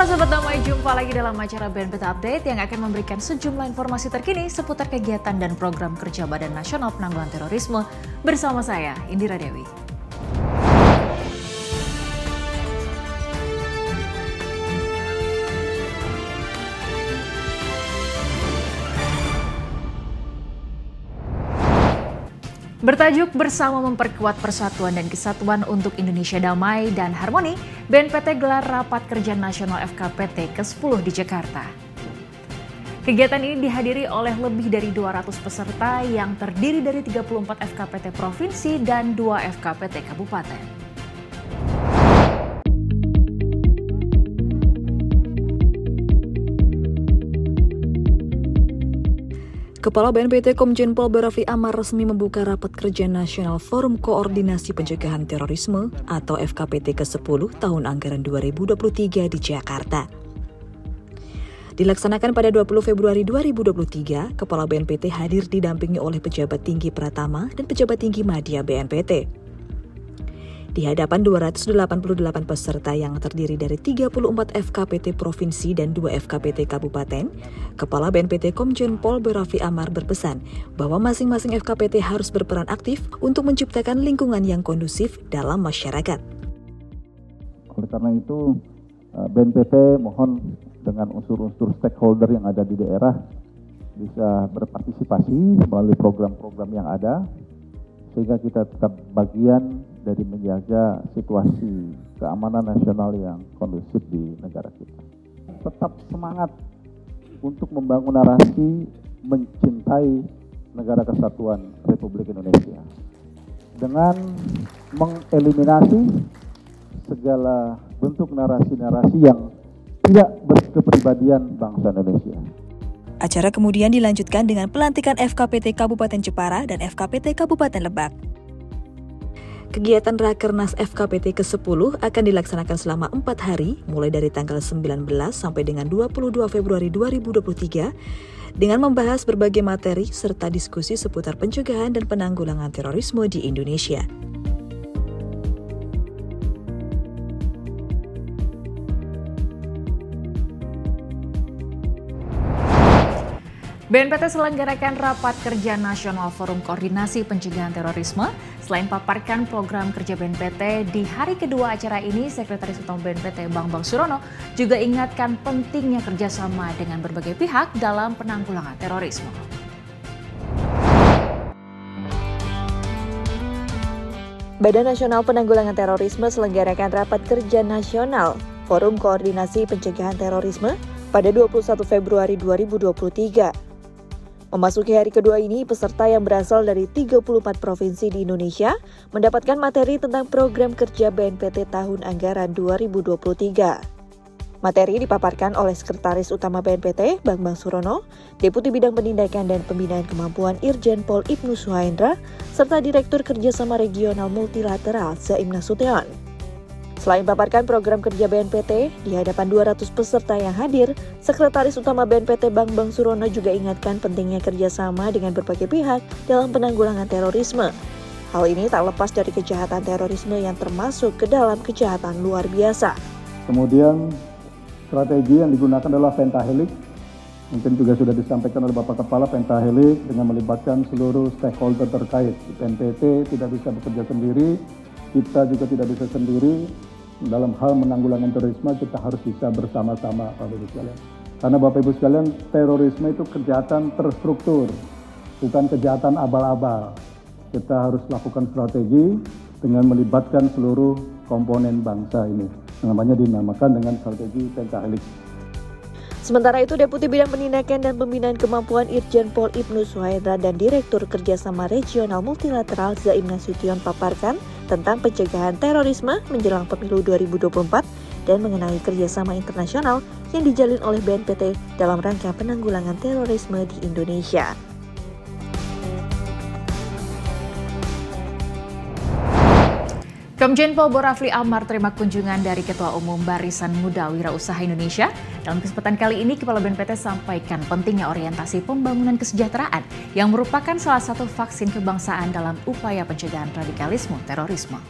Halo Sobat Damai, jumpa lagi dalam acara BNPT Update yang akan memberikan sejumlah informasi terkini seputar kegiatan dan program kerja Badan Nasional Penanggulangan Terorisme bersama saya, Indira Dewi. Bertajuk Bersama Memperkuat Persatuan dan Kesatuan untuk Indonesia Damai dan Harmoni, BNPT gelar Rapat Kerja Nasional FKPT ke-10 di Jakarta. Kegiatan ini dihadiri oleh lebih dari 200 peserta yang terdiri dari 34 FKPT Provinsi dan 2 FKPT Kabupaten. Kepala BNPT Komjen Pol Raffi Amar resmi membuka Rapat Kerja Nasional Forum Koordinasi Pencegahan Terorisme atau FKPT ke-10 tahun anggaran 2023 di Jakarta. Dilaksanakan pada 20 Februari 2023, Kepala BNPT hadir didampingi oleh pejabat tinggi Pratama dan pejabat tinggi Madya BNPT. Di hadapan 288 peserta yang terdiri dari 34 FKPT Provinsi dan 2 FKPT Kabupaten, Kepala BNPT Komjen Pol Raffi Amar berpesan bahwa masing-masing FKPT harus berperan aktif untuk menciptakan lingkungan yang kondusif dalam masyarakat. Oleh karena itu, BNPT mohon dengan unsur-unsur stakeholder yang ada di daerah bisa berpartisipasi melalui program-program yang ada, sehingga kita tetap bagian dari menjaga situasi keamanan nasional yang kondusif di negara kita. Tetap semangat untuk membangun narasi mencintai negara kesatuan Republik Indonesia dengan mengeliminasi segala bentuk narasi-narasi yang tidak berkepribadian bangsa Indonesia. Acara kemudian dilanjutkan dengan pelantikan FKPT Kabupaten Jepara dan FKPT Kabupaten Lebak. Kegiatan Rakernas FKPT ke-10 akan dilaksanakan selama 4 hari, mulai dari tanggal 19 sampai dengan 22 Februari 2023, dengan membahas berbagai materi serta diskusi seputar pencegahan dan penanggulangan terorisme di Indonesia. BNPT selenggarakan Rapat Kerja Nasional Forum Koordinasi Pencegahan Terorisme. Selain paparkan program kerja BNPT, di hari kedua acara ini, Sekretaris Utama BNPT Bambang Surono juga ingatkan pentingnya kerjasama dengan berbagai pihak dalam penanggulangan terorisme. Badan Nasional Penanggulangan Terorisme selenggarakan Rapat Kerja Nasional Forum Koordinasi Pencegahan Terorisme pada 21 Februari 2023. Memasuki hari kedua ini, peserta yang berasal dari 34 provinsi di Indonesia mendapatkan materi tentang program kerja BNPT tahun anggaran 2023. Materi dipaparkan oleh Sekretaris Utama BNPT, Bambang Surono, Deputi Bidang Penindakan dan Pembinaan Kemampuan Irjen Pol Ibnu Suhaendra, serta Direktur Kerjasama Regional Multilateral Zaim Nasution. Selain paparkan program kerja BNPT, di hadapan 200 peserta yang hadir, Sekretaris Utama BNPT Bambang Surono juga ingatkan pentingnya kerjasama dengan berbagai pihak dalam penanggulangan terorisme. Hal ini tak lepas dari kejahatan terorisme yang termasuk ke dalam kejahatan luar biasa. Kemudian strategi yang digunakan adalah pentahelix. Mungkin juga sudah disampaikan oleh Bapak Kepala, pentahelix dengan melibatkan seluruh stakeholder terkait. BNPT tidak bisa bekerja sendiri, kita juga tidak bisa sendiri. Dalam hal menanggulangi terorisme kita harus bisa bersama-sama, Bapak Ibu sekalian. Karena Bapak Ibu sekalian, terorisme itu kejahatan terstruktur, bukan kejahatan abal-abal. Kita harus lakukan strategi dengan melibatkan seluruh komponen bangsa ini. Namanya dinamakan dengan strategi pentahelix. Sementara itu, Deputi Bidang Penindakan dan Pembinaan Kemampuan Irjen Pol Ibnu Suhaendra dan Direktur Kerjasama Regional Multilateral Zaim Nasution paparkan tentang pencegahan terorisme menjelang pemilu 2024 dan mengenai kerjasama internasional yang dijalin oleh BNPT dalam rangka penanggulangan terorisme di Indonesia. Komjen Pol Raffi Amar terima kunjungan dari Ketua Umum Barisan Muda Wirausaha Indonesia. Dalam kesempatan kali ini, Kepala BNPT sampaikan pentingnya orientasi pembangunan kesejahteraan yang merupakan salah satu vaksin kebangsaan dalam upaya pencegahan radikalisme terorisme.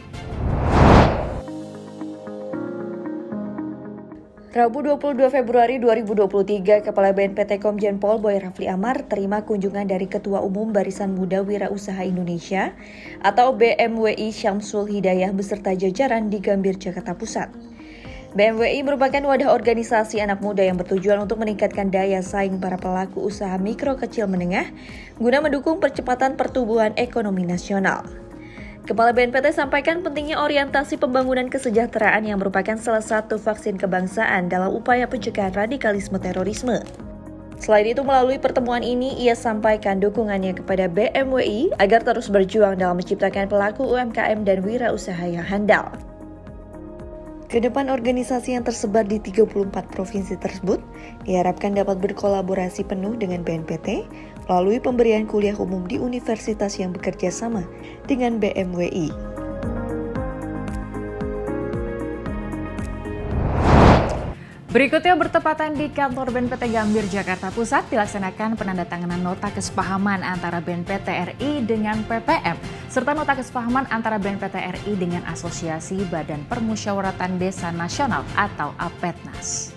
Rabu 22 Februari 2023, Kepala BNPT Komjen Pol Boy Rafli Amar terima kunjungan dari Ketua Umum Barisan Muda Wirausaha Indonesia atau BMWI Syamsul Hidayah beserta jajaran di Gambir, Jakarta Pusat. BMWI merupakan wadah organisasi anak muda yang bertujuan untuk meningkatkan daya saing para pelaku usaha mikro kecil menengah guna mendukung percepatan pertumbuhan ekonomi nasional. Kepala BNPT sampaikan pentingnya orientasi pembangunan kesejahteraan yang merupakan salah satu vaksin kebangsaan dalam upaya pencegahan radikalisme terorisme. Selain itu, melalui pertemuan ini, ia sampaikan dukungannya kepada BMWI agar terus berjuang dalam menciptakan pelaku UMKM dan wirausaha yang handal. Kedepan organisasi yang tersebar di 34 provinsi tersebut diharapkan dapat berkolaborasi penuh dengan BNPT melalui pemberian kuliah umum di universitas yang bekerja sama dengan BMWI. Berikutnya bertepatan di kantor BNPT Gambir, Jakarta Pusat dilaksanakan penandatanganan nota kesepahaman antara BNPT RI dengan PPM, serta nota kesepahaman antara BNPT RI dengan Asosiasi Badan Permusyawaratan Desa Nasional atau APETNAS.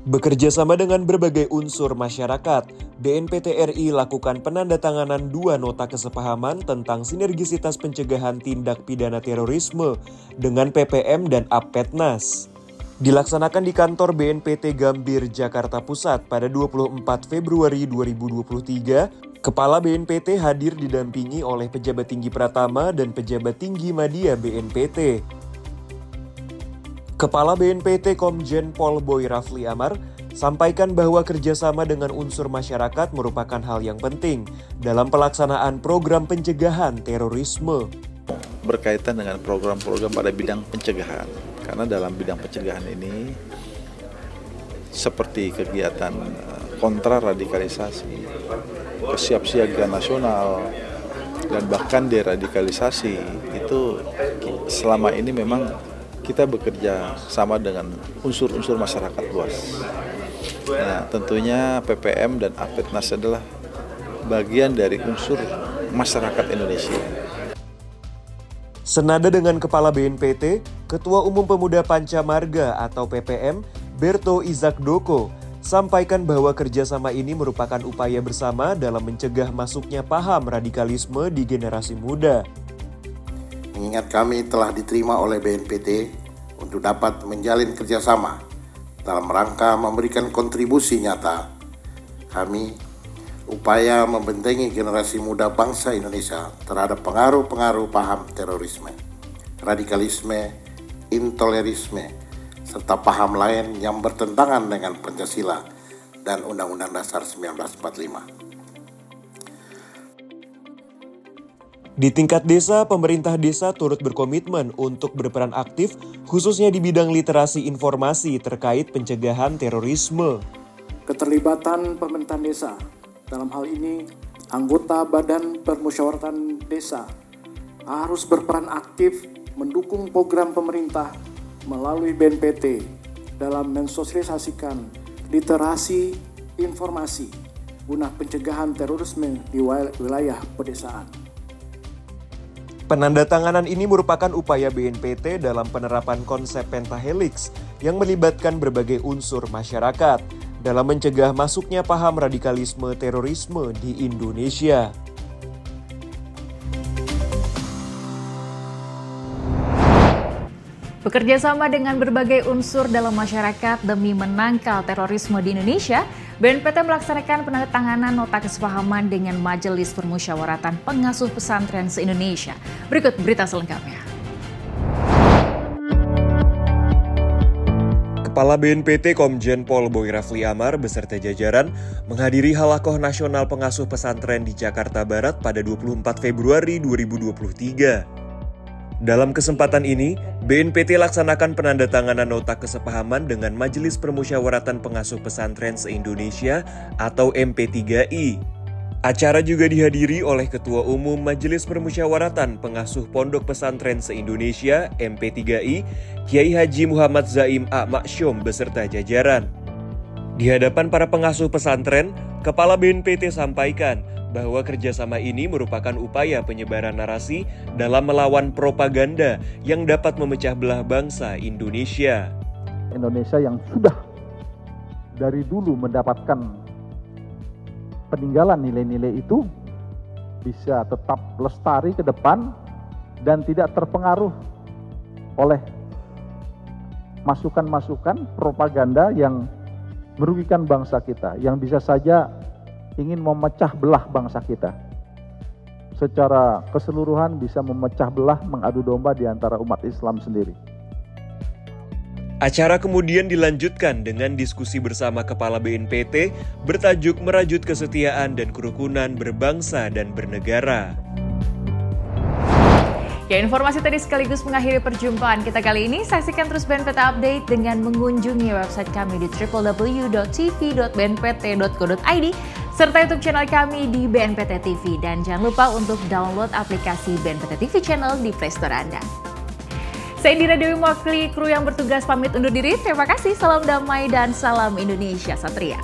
Bekerja sama dengan berbagai unsur masyarakat, BNPT RI lakukan penandatanganan 2 nota kesepahaman tentang sinergisitas pencegahan tindak pidana terorisme dengan PPM dan APETNAS. Dilaksanakan di kantor BNPT Gambir, Jakarta Pusat pada 24 Februari 2023, Kepala BNPT hadir didampingi oleh pejabat tinggi Pratama dan pejabat tinggi Madya BNPT. Kepala BNPT Komjen Pol Boy Rafli Amar sampaikan bahwa kerjasama dengan unsur masyarakat merupakan hal yang penting dalam pelaksanaan program pencegahan terorisme. Berkaitan dengan program-program pada bidang pencegahan, karena dalam bidang pencegahan ini seperti kegiatan kontraradikalisasi, kesiapsiagaan nasional, dan bahkan deradikalisasi, itu selama ini memang kita bekerja sama dengan unsur-unsur masyarakat luas. Nah, tentunya PPM dan APETNAS adalah bagian dari unsur masyarakat Indonesia. Senada dengan Kepala BNPT, Ketua Umum Pemuda Pancamarga atau PPM, Berto Izakdoko, sampaikan bahwa kerjasama ini merupakan upaya bersama dalam mencegah masuknya paham radikalisme di generasi muda. Mengingat kami telah diterima oleh BNPT untuk dapat menjalin kerjasama dalam rangka memberikan kontribusi nyata, kami upaya membentengi generasi muda bangsa Indonesia terhadap pengaruh-pengaruh paham terorisme, radikalisme, intolerisme, serta paham lain yang bertentangan dengan Pancasila dan Undang-Undang Dasar 1945. Di tingkat desa, pemerintah desa turut berkomitmen untuk berperan aktif khususnya di bidang literasi informasi terkait pencegahan terorisme. Keterlibatan pemerintahan desa, dalam hal ini anggota Badan Permusyawaratan Desa, harus berperan aktif mendukung program pemerintah melalui BNPT dalam mensosialisasikan literasi informasi guna pencegahan terorisme di wilayah pedesaan. Penandatanganan ini merupakan upaya BNPT dalam penerapan konsep pentahelix yang melibatkan berbagai unsur masyarakat dalam mencegah masuknya paham radikalisme terorisme di Indonesia. Bekerja sama dengan berbagai unsur dalam masyarakat demi menangkal terorisme di Indonesia, BNPT melaksanakan penandatanganan nota kesepahaman dengan Majelis Permusyawaratan Pengasuh Pesantren se-Indonesia. Berikut berita selengkapnya. Kepala BNPT Komjen Pol Boy Rafli Amar beserta jajaran menghadiri Halakoh Nasional Pengasuh Pesantren di Jakarta Barat pada 24 Februari 2023. Dalam kesempatan ini, BNPT laksanakan penandatanganan nota kesepahaman dengan Majelis Permusyawaratan Pengasuh Pesantren se-Indonesia atau MP3I. Acara juga dihadiri oleh Ketua Umum Majelis Permusyawaratan Pengasuh Pondok Pesantren se-Indonesia MP3I, Kiai Haji Muhammad Zaim A. Maksyum beserta jajaran. Di hadapan para pengasuh pesantren, Kepala BNPT sampaikan bahwa kerjasama ini merupakan upaya penyebaran narasi dalam melawan propaganda yang dapat memecah belah bangsa Indonesia. Indonesia yang sudah dari dulu mendapatkan peninggalan nilai-nilai itu bisa tetap lestari ke depan dan tidak terpengaruh oleh masukan-masukan propaganda yang merugikan bangsa kita, yang bisa saja ingin memecah belah bangsa kita. Secara keseluruhan bisa memecah belah, mengadu domba di antara umat Islam sendiri. Acara kemudian dilanjutkan dengan diskusi bersama Kepala BNPT bertajuk Merajut Kesetiaan dan Kerukunan Berbangsa dan Bernegara. Ya, informasi tadi sekaligus mengakhiri perjumpaan kita kali ini. Saksikan terus BNPT Update dengan mengunjungi website kami di www.tv.bnpt.co.id serta YouTube channel kami di BNPT TV. Dan jangan lupa untuk download aplikasi BNPT TV Channel di Play Store Anda. Saya Indira Dewi mewakili kru yang bertugas pamit undur diri. Terima kasih, salam damai dan salam Indonesia Satria.